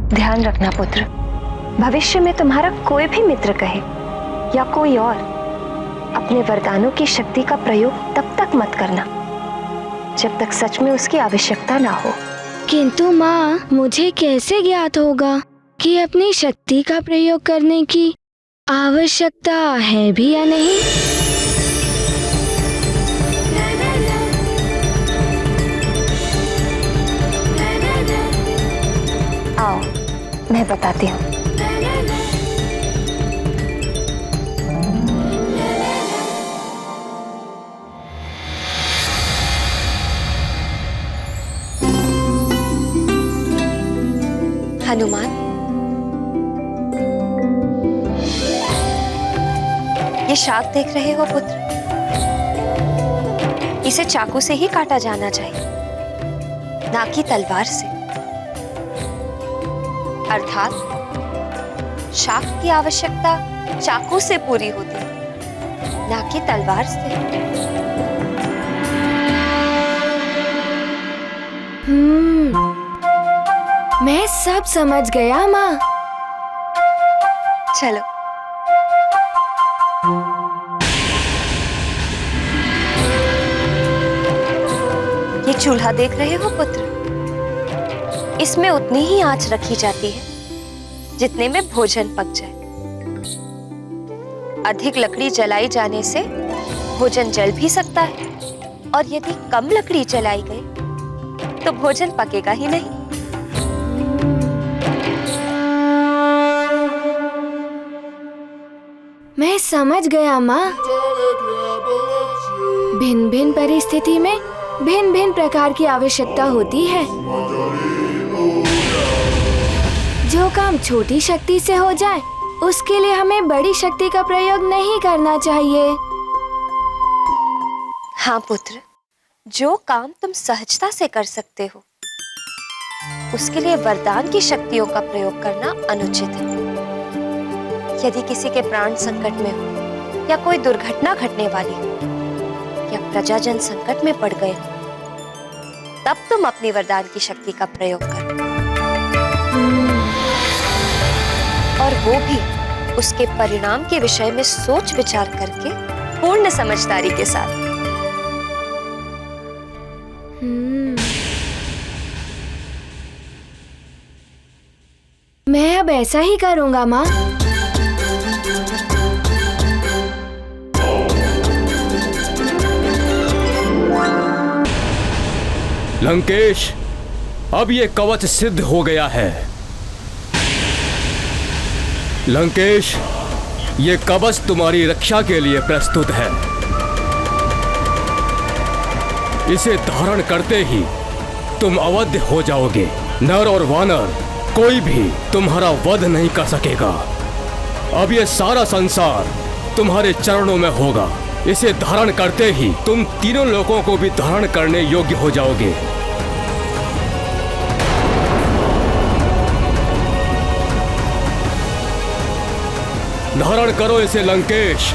ध्यान रखना पुत्र, भविष्य में तुम्हारा कोई भी मित्र कहे या कोई और अपने वरदानों की शक्ति का प्रयोग तब तक मत करना जब तक सच में उसकी आवश्यकता ना हो। किंतु माँ, मुझे कैसे ज्ञात होगा कि अपनी शक्ति का प्रयोग करने की आवश्यकता है भी या नहीं? आओ, मैं बताती हूँ। हनुमान, ये शाक देख रहे हो पुत्र? इसे चाकू से ही काटा जाना चाहिए, ना कि तलवार से। अर्थात शाक की आवश्यकता चाकू से पूरी होती है, ना कि तलवार से। मैं सब समझ गया माँ। चलो। ये चूल्हा देख रहे हो पुत्र? इसमें उतनी ही आंच रखी जाती है जितने में भोजन पक जाए। अधिक लकड़ी जलाई जाने से भोजन जल भी सकता है, और यदि कम लकड़ी जलाई गई तो भोजन पकेगा ही नहीं। मैं समझ गया माँ। भिन्न भिन्न परिस्थिति में भिन्न भिन्न प्रकार की आवश्यकता होती है। जो काम छोटी शक्ति से हो जाए उसके लिए हमें बड़ी शक्ति का प्रयोग नहीं करना चाहिए। हाँ पुत्र, जो काम तुम सहजता से कर सकते हो उसके लिए वरदान की शक्तियों का प्रयोग करना अनुचित है। यदि किसी के प्राण संकट में हो, या कोई दुर्घटना घटने वाली हो, या प्रजाजन संकट में पड़ गए हो, तब तुम अपनी वरदान की शक्ति का प्रयोग करो, और वो भी उसके परिणाम के विषय में सोच विचार करके पूर्ण समझदारी के साथ। मैं अब ऐसा ही करूँगा माँ। लंकेश, अब ये कवच सिद्ध हो गया है। लंकेश, ये कवच तुम्हारी रक्षा के लिए प्रस्तुत है। इसे धारण करते ही तुम अवध्य हो जाओगे। नर और वानर कोई भी तुम्हारा वध नहीं कर सकेगा। अब ये सारा संसार तुम्हारे चरणों में होगा। इसे धारण करते ही तुम तीनों लोगों को भी धारण करने योग्य हो जाओगे। धारण करो इसे लंकेश।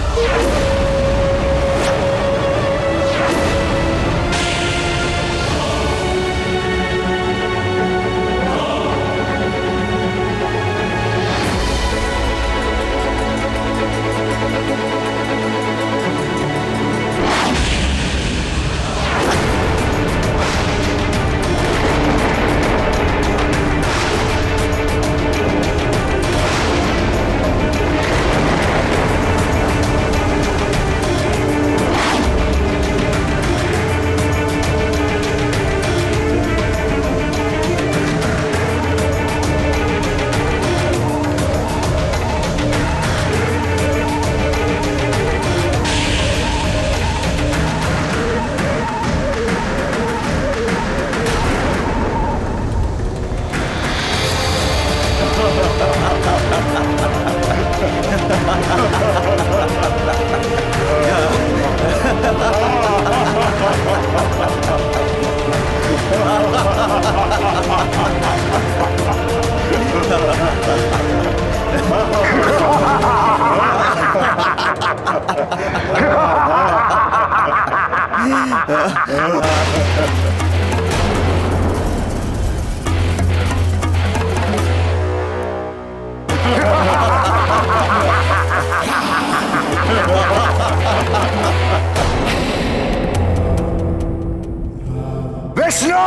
विष्णु,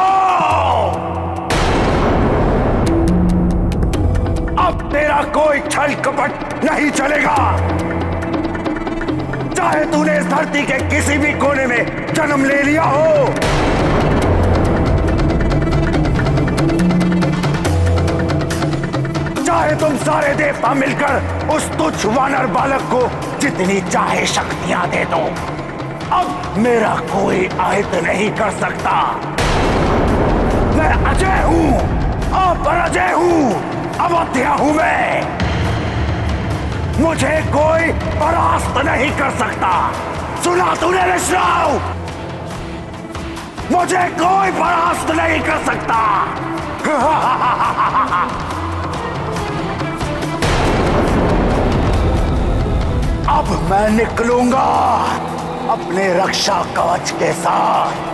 अब तेरा कोई छल कपट नहीं चलेगा। चाहे तूने इस धरती के किसी भी कोने में जन्म ले लिया हो, चाहे तुम सारे देवता मिलकर उस तुच्छ वानर बालक को जितनी चाहे शक्तियां दे दो, अब मेरा कोई आयत नहीं कर सकता। मैं अजय हूं, अपराजय हूं, अवध्या हूं मैं। मुझे कोई परास्त नहीं कर सकता। सुना तूने विष्णु? मुझे कोई परास्त नहीं कर सकता। अब मैं निकलूंगा अपने रक्षा कवच के साथ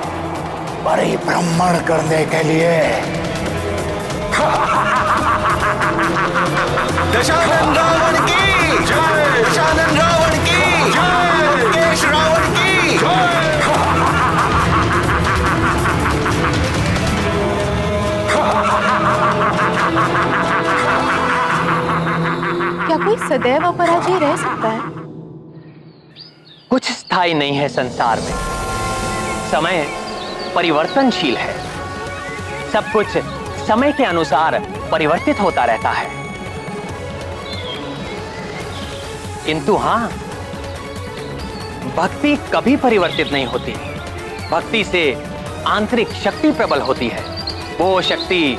परिभ्रमण करने के लिए। दशानन रावण की जय, दशानन रावण की जय, लंकेश रावण की जय। क्या कोई सदैव अपराधी रह सकता है? कुछ स्थायी नहीं है संसार में। समय परिवर्तनशील है। सब कुछ समय के अनुसार परिवर्तित होता रहता है। किंतु हां, भक्ति कभी परिवर्तित नहीं होती। भक्ति से आंतरिक शक्ति प्रबल होती है। वो शक्ति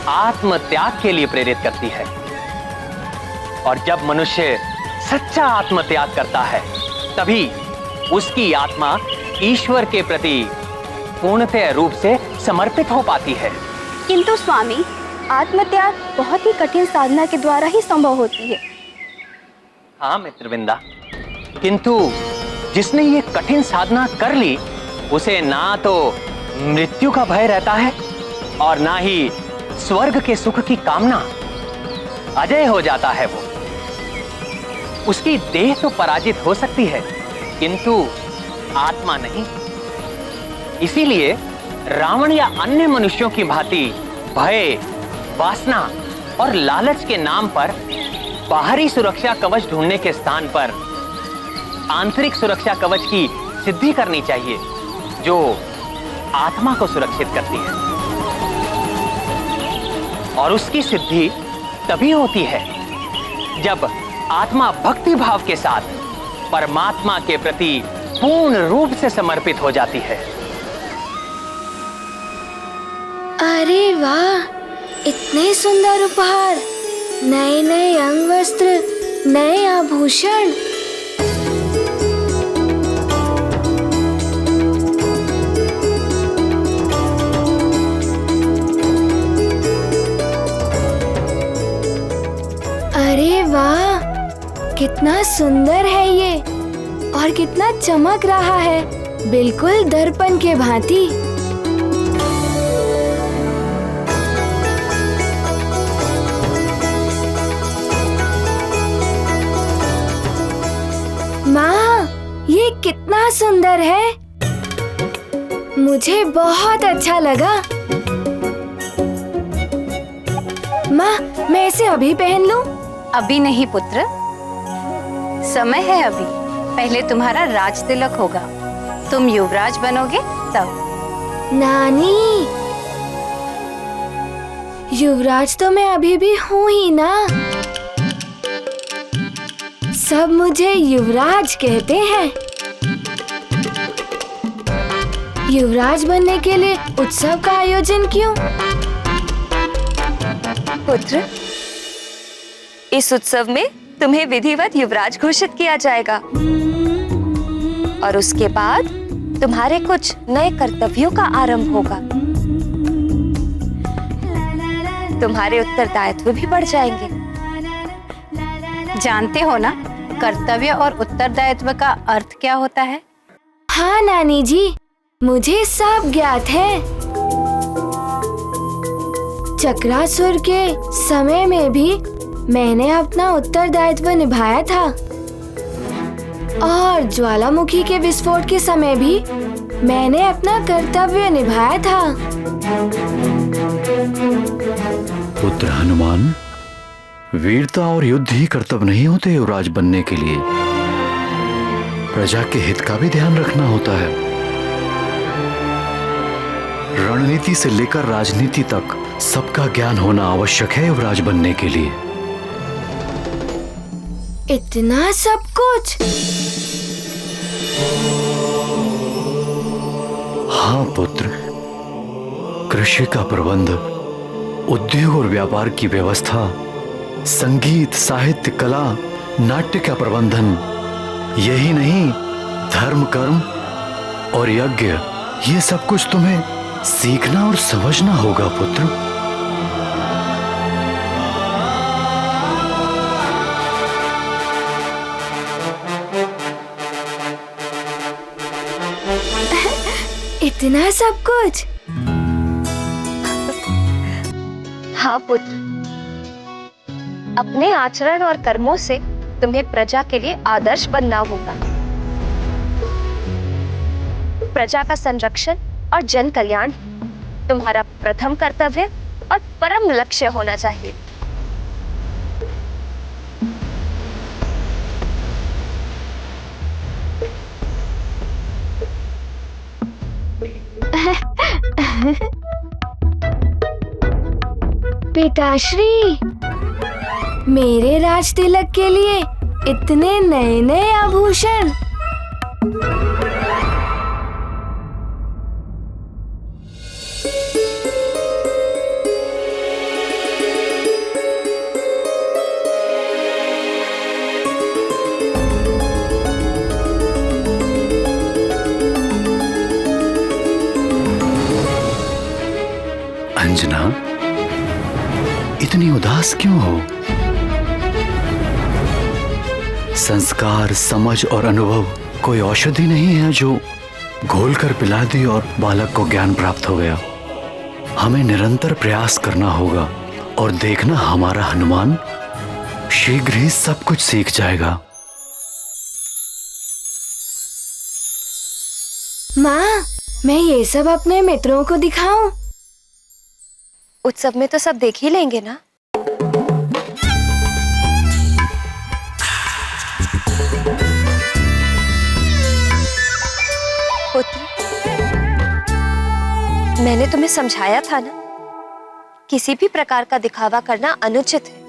आत्म त्याग के लिए प्रेरित करती है। और जब मनुष्य सच्चा आत्म त्याग करता है, तभी उसकी आत्मा ईश्वर के प्रति पूर्णतः रूप से समर्पित हो पाती है। किंतु स्वामी, आत्मत्याग बहुत ही कठिन साधना के द्वारा ही संभव होती है। हाँ मित्रविंदा, किंतु जिसने ये कठिन साधना कर ली, उसे ना तो मृत्यु का भय रहता है और ना ही स्वर्ग के सुख की कामना। अजय हो जाता है वो। उसकी देह तो पराजित हो सकती है, किंतु आत्मा नहीं। इसीलिए रावण या अन्य मनुष्यों की भांति भय, वासना और लालच के नाम पर बाहरी सुरक्षा कवच ढूंढने के स्थान पर आंतरिक सुरक्षा कवच की सिद्धि करनी चाहिए, जो आत्मा को सुरक्षित करती है। और उसकी सिद्धि तभी होती है जब आत्मा भक्ति भाव के साथ परमात्मा के प्रति पूर्ण रूप से समर्पित हो जाती है। अरे वाह, इतने सुंदर उपहार, नए नए अंग वस्त्र, नए आभूषण। अरे वाह, कितना सुंदर है ये और कितना चमक रहा है, बिल्कुल दर्पण के भांति। माँ, ये कितना सुंदर है। मुझे बहुत अच्छा लगा। माँ, मैं इसे अभी पहन लूं? अभी नहीं पुत्र, समय है अभी। पहले तुम्हारा राज तिलक होगा, तुम युवराज बनोगे तब। नानी, युवराज तो मैं अभी भी हूँ ही ना। सब मुझे युवराज कहते हैं। युवराज बनने के लिए उत्सव का आयोजन क्यों? पुत्र, इस उत्सव में तुम्हें विधिवत युवराज घोषित किया जाएगा और उसके बाद तुम्हारे कुछ नए कर्तव्यों का आरंभ होगा। तुम्हारे उत्तरदायित्व भी बढ़ जाएंगे। जानते हो ना, कर्तव्य और उत्तरदायित्व का अर्थ क्या होता है? हाँ नानी जी, मुझे सब ज्ञात है। चक्रासुर के समय में भी मैंने अपना उत्तरदायित्व निभाया था। और ज्वालामुखी के विस्फोट के समय भी मैंने अपना कर्तव्य निभाया था। पुत्र हनुमान, वीरता और युद्ध ही कर्तव्य नहीं होते युवराज बनने के लिए, प्रजा के हित का भी ध्यान रखना होता है। रणनीति से लेकर राजनीति तक सबका ज्ञान होना आवश्यक है युवराज बनने के लिए। इतना सब कुछ? हाँ पुत्र, कृषि का प्रबंध, उद्योग और व्यापार की व्यवस्था, संगीत, साहित्य, कला, नाट्य का प्रबंधन, यही नहीं धर्म, कर्म और यज्ञ, ये सब कुछ तुम्हें सीखना और समझना होगा पुत्र। इतना सब कुछ? हाँ पुत्र, अपने आचरण और कर्मों से तुम्हें प्रजा के लिए आदर्श बनना होगा। प्रजा का संरक्षण और जन कल्याण तुम्हारा प्रथम कर्तव्य और परम लक्ष्य होना चाहिए। पिताश्री, मेरे राज तिलक के लिए इतने नए नए आभूषण। अंजना, इतनी उदास क्यों हो? संस्कार, समझ और अनुभव कोई औषधि नहीं है जो घोलकर पिला दी और बालक को ज्ञान प्राप्त हो गया। हमें निरंतर प्रयास करना होगा और देखना हमारा हनुमान शीघ्र ही सब कुछ सीख जाएगा। माँ, मैं ये सब अपने मित्रों को दिखाऊं? उत्सव में तो सब देख ही लेंगे ना। पुत्र, मैंने तुम्हें समझाया था ना, किसी भी प्रकार का दिखावा करना अनुचित है।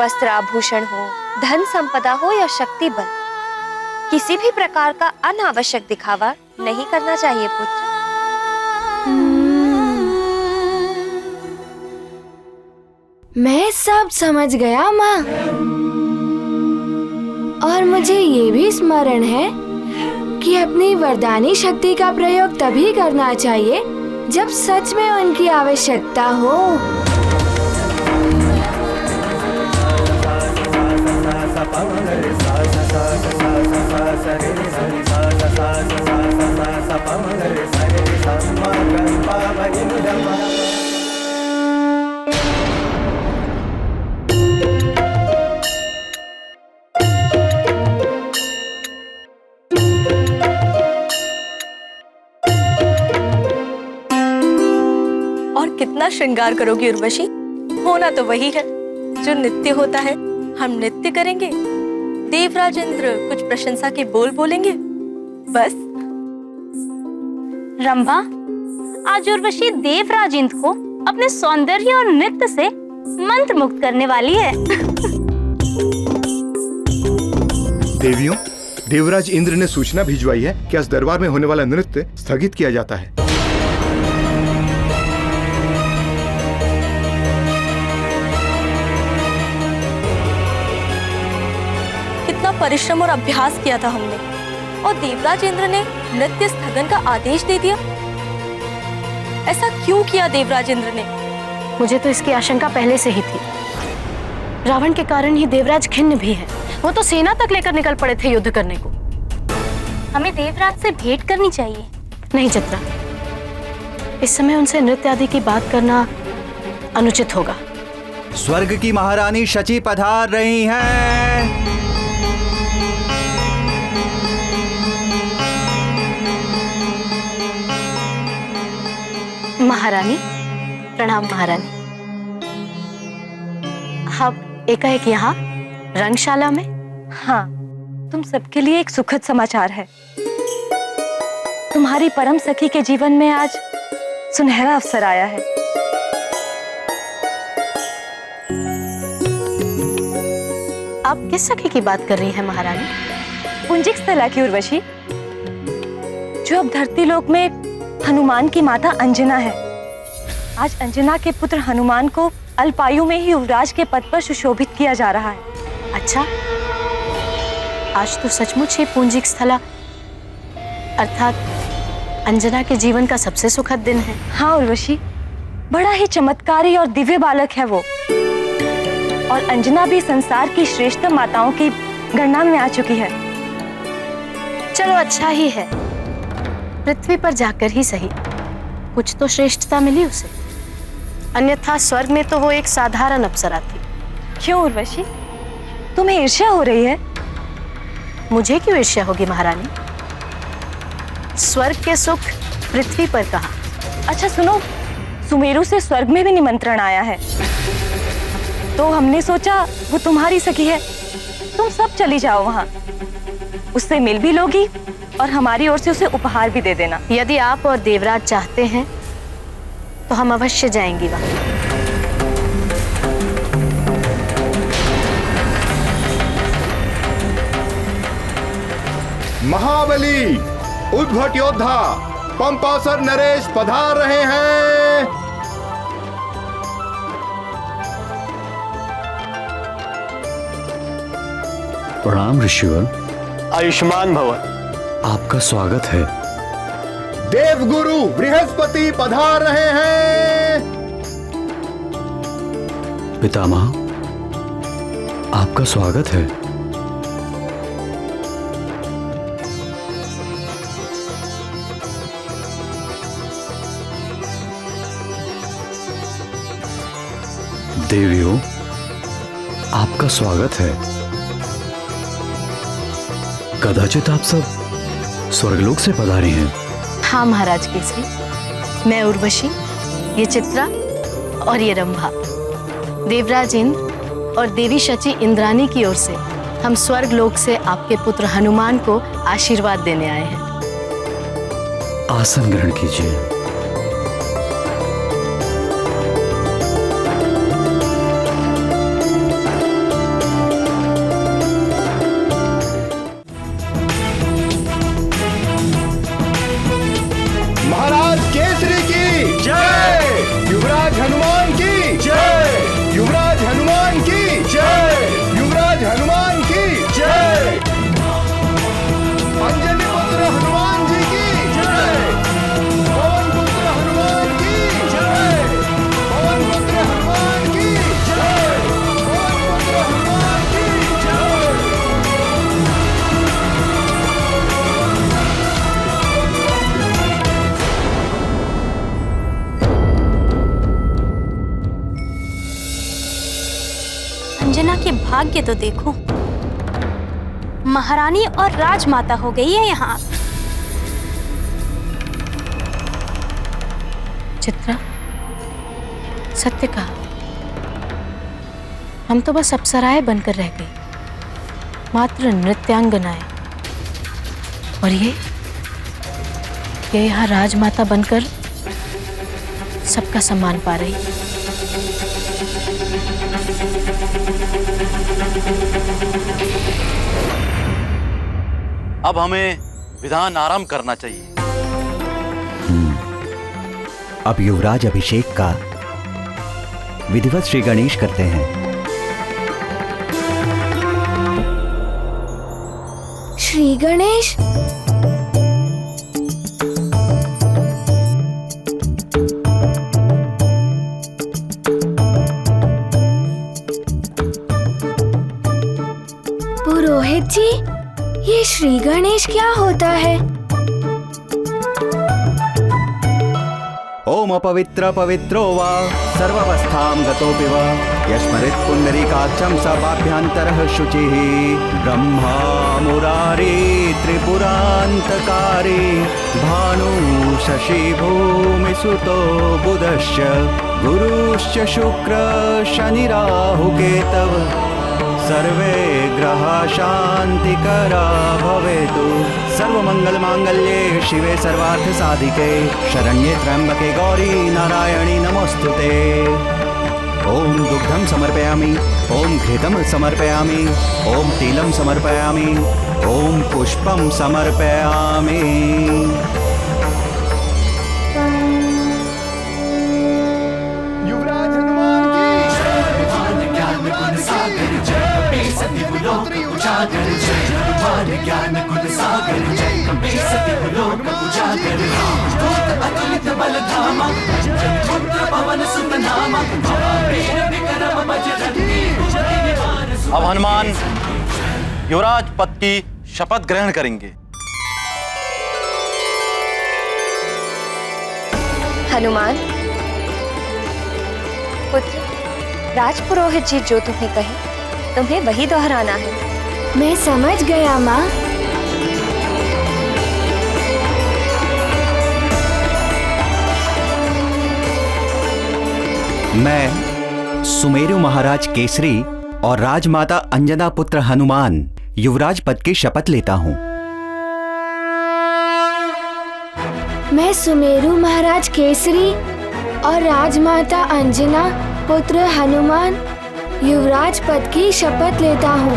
वस्त्र आभूषण हो, धन संपदा हो या शक्ति बल, किसी भी प्रकार का अनावश्यक दिखावा नहीं करना चाहिए पुत्र। मैं सब समझ गया माँ। और मुझे ये भी स्मरण है कि अपनी वरदानी शक्ति का प्रयोग तभी करना चाहिए जब सच में उनकी आवश्यकता हो। कितना श्रृंगार करोगी उर्वशी? होना तो वही है जो नित्य होता है। हम नृत्य करेंगे, देवराज इंद्र कुछ प्रशंसा के बोल बोलेंगे, बस। रंभा, आज उर्वशी देवराज इंद्र को अपने सौंदर्य और नृत्य से मंत्र मुक्त करने वाली है। देवियों, देवराज इंद्र ने सूचना भिजवाई है कि आज दरबार में होने वाला नृत्य स्थगित किया जाता है। परिश्रम और अभ्यास किया था हमने, और देवराज इंद्र ने नृत्य स्थगन का आदेश दे दिया। ऐसा क्यों किया देवराज इंद्र ने? मुझे तो इसकी आशंका पहले से ही थी। रावण के कारण ही देवराज खिन्न भी है। वो तो सेना तक लेकर निकल पड़े थे युद्ध करने को। हमें देवराज से भेंट करनी चाहिए। नहीं चित्रा, इस समय उनसे नृत्य आदि की बात करना अनुचित होगा। स्वर्ग की महारानी शची पधार रही हैं। महारानी, प्रणाम महारानी। आप एकाएक यहाँ रंगशाला में? हाँ, तुम सबके लिए एक सुखद समाचार है। तुम्हारी परम सखी के जीवन में आज सुनहरा अवसर आया है। आप किस सखी की बात कर रही हैं महारानी? पुंजिक स्थला की उर्वशी, जो अब धरती लोक में हनुमान की माता अंजना है। आज अंजना के पुत्र हनुमान को अल्पायु में ही युवराज के पद पर सुशोभित किया जा रहा है। अच्छा, आज तो सचमुच ही पुंजिक स्थला अर्थात अंजना के जीवन का सबसे सुखद दिन है। हाँ उर्वशी, बड़ा ही चमत्कारी और दिव्य बालक है वो। और अंजना भी संसार की श्रेष्ठ माताओं की गणना में आ चुकी है। चलो अच्छा ही है, पृथ्वी पर जाकर ही सही कुछ तो श्रेष्ठता मिली उसे, अन्यथा स्वर्ग में तो वो एक साधारण अप्सरा थी। क्यों उर्वशी, तुम्हें ईर्ष्या हो रही है? मुझे क्यों ईर्ष्या होगी महारानी? स्वर्ग के सुख पृथ्वी पर कहाँ? अच्छा सुनो, सुमेरु से स्वर्ग में भी निमंत्रण आया है, तो हमने सोचा वो तुम्हारी सखी है, तुम सब चली जाओ वहां, उससे मिल भी लोगी और हमारी ओर से उसे उपहार भी दे देना। यदि आप और देवराज चाहते हैं तो हम अवश्य जाएंगी वहां। महाबली, उद्भट योद्धा पंपासर नरेश पधार रहे हैं। प्रणाम ऋषिवर। आयुष्मान भव। आपका स्वागत है। देवगुरु बृहस्पति पधार रहे हैं। पितामह, आपका स्वागत है। देवियों, आपका स्वागत है। कदाचित आप सब स्वर्गलोक से पधारी हैं। हाँ महाराज केसरी, मैं उर्वशी, ये चित्रा और ये रंभा, देवराज इंद्र और देवी शची इंद्रानी की ओर से हम स्वर्ग लोक से आपके पुत्र हनुमान को आशीर्वाद देने आए हैं। आसन ग्रहण कीजिए। महाराज केसरी की जय, युवराज हनुमान की जय, युवराज हनुमान की जय, युवराज हनुमान की जय, अंजनी पुत्र हनुमान जी की जय, पवन पुत्र हनुमान की जय, पवन पुत्र हनुमान की जय, पवन पुत्र हनुमान की जय। अंजना के भाग्य तो देखो, महारानी और राजमाता हो गई है यहाँ। चित्रा, सत्य कहा, हम तो बस अप्सराएं बनकर रह गई, मात्र नृत्यांगनाएं। और ये यहाँ राजमाता बनकर सबका सम्मान पा रही। अब हमें विधान आरंभ करना चाहिए। अब युवराज अभिषेक का विधिवत श्री गणेश करते हैं। श्री गणेश, पुरोहित जी, ये श्री गणेश क्या होता है? ओम अपवित्र पवित्रो वा सर्वावस्थां गतोऽपि वा यस्मरेत् पुण्डरीकाक्षं स पाप्यान्तरः शुचिः ब्रह्मा मुरारी त्रिपुरान्तकारी भानु शशि भूमिसुतो बुधश्च गुरुश्च शुक्र शनि राहु केतव सर्वे ग्रहा शान्तिकरा भवेतु। सर्वमङ्गलमाङ्गल्ये शिवे सर्वार्थसाधिके शरण्ये त्र्यम्बके गौरी नारायणी नमोस्तुते। ॐ दुग्धं समर्पयामि, ॐ घृतं समर्पयामि, ॐ तिलं समर्पयामि, ॐ पुष्पं समर्पयामि। युवराज हनुमान की ज्ञान गुण सागर जय, बेसती बुलोक उजागर जय, ज्ञान गुण सागर जय, बेसती बुलोक उजागर दूत अतुलित बल धामा, पुत्र पवन सुत नामा, वीर विक्रम बजरंगी कुमति निवार। अब हनुमान युवराज पद की शपथ ग्रहण करेंगे। हनुमान पुत्र, राजपुरोहित जी जो तुम्हें कहे तुम्हें वही दोहराना है। मैं समझ गया माँ। मैं सुमेरु महाराज केसरी और राजमाता अंजना पुत्र हनुमान युवराज पद की शपथ लेता हूँ। मैं सुमेरु महाराज केसरी और राजमाता अंजना पुत्र हनुमान युवराज पद की शपथ लेता हूँ।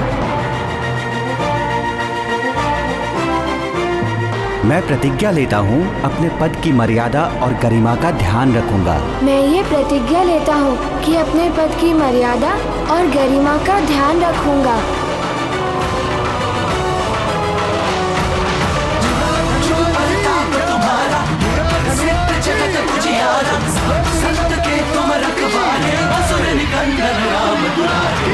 मैं प्रतिज्ञा लेता हूँ अपने पद की मर्यादा और गरिमा का ध्यान रखूंगा। मैं ये प्रतिज्ञा लेता हूँ कि अपने पद की मर्यादा और गरिमा का ध्यान रखूंगा। संत के तुम रखवारे, असुर निकंदन राम दुलारे,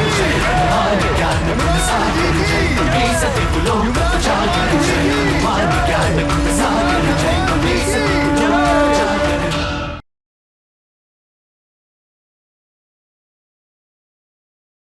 ज्ञान गुण सागर जय, बेसती बुलोक